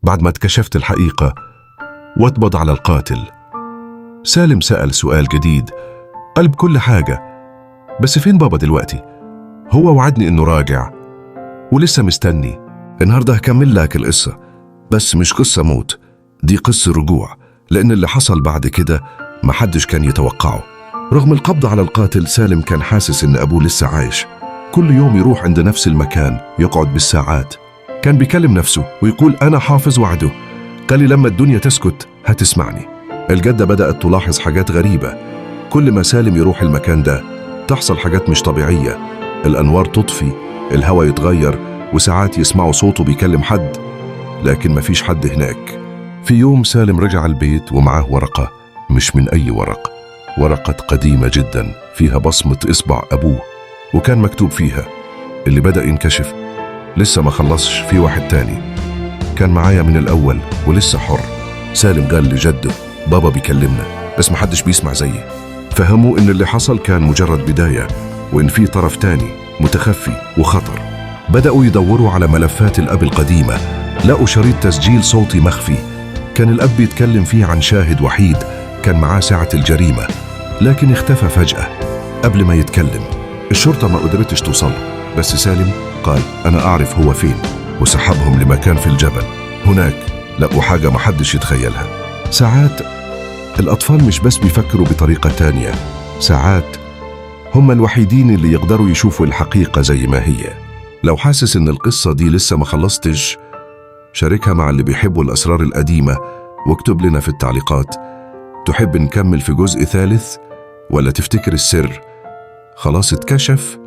بعد ما اكتشفت الحقيقة واتبض على القاتل. سالم سأل سؤال جديد، قال بكل حاجة، بس فين بابا دلوقتي؟ هو وعدني إنه راجع ولسه مستني. النهاردة هكمل لك القصة، بس مش قصة موت، دي قصة رجوع، لأن اللي حصل بعد كده محدش كان يتوقعه. رغم القبض على القاتل، سالم كان حاسس إن أبوه لسه عايش. كل يوم يروح عند نفس المكان، يقعد بالساعات. كان بيكلم نفسه ويقول أنا حافظ وعده، قال لي لما الدنيا تسكت هتسمعني. الجدة بدأت تلاحظ حاجات غريبة. كل ما سالم يروح المكان ده تحصل حاجات مش طبيعية. الأنوار تطفي، الهواء يتغير، وساعات يسمعوا صوته بيكلم حد، لكن مفيش حد هناك. في يوم سالم رجع البيت ومعاه ورقة، مش من أي ورق، ورقة قديمة جدا فيها بصمة إصبع أبوه، وكان مكتوب فيها اللي بدأ ينكشف لسه ما خلصش، في واحد تاني كان معايا من الأول ولسه حر. سالم قال لجده بابا بيكلمنا بس محدش بيسمع زيي. فهموا إن اللي حصل كان مجرد بداية، وإن في طرف تاني متخفي وخطر. بدأوا يدوروا على ملفات الأب القديمة، لقوا شريط تسجيل صوتي مخفي كان الأب بيتكلم فيه عن شاهد وحيد كان معاه ساعة الجريمة، لكن اختفى فجأة قبل ما يتكلم. الشرطة ما قدرتش توصل، بس سالم قال أنا أعرف هو فين، وسحبهم لمكان في الجبل. هناك لقوا حاجة محدش يتخيلها. ساعات الأطفال مش بس بيفكروا بطريقة تانية، ساعات هم الوحيدين اللي يقدروا يشوفوا الحقيقة زي ما هي. لو حاسس إن القصة دي لسه ما خلصتش، شاركها مع اللي بيحبوا الأسرار القديمة واكتب لنا في التعليقات. تحب نكمل في جزء ثالث ولا تفتكر السر خلاص اتكشف؟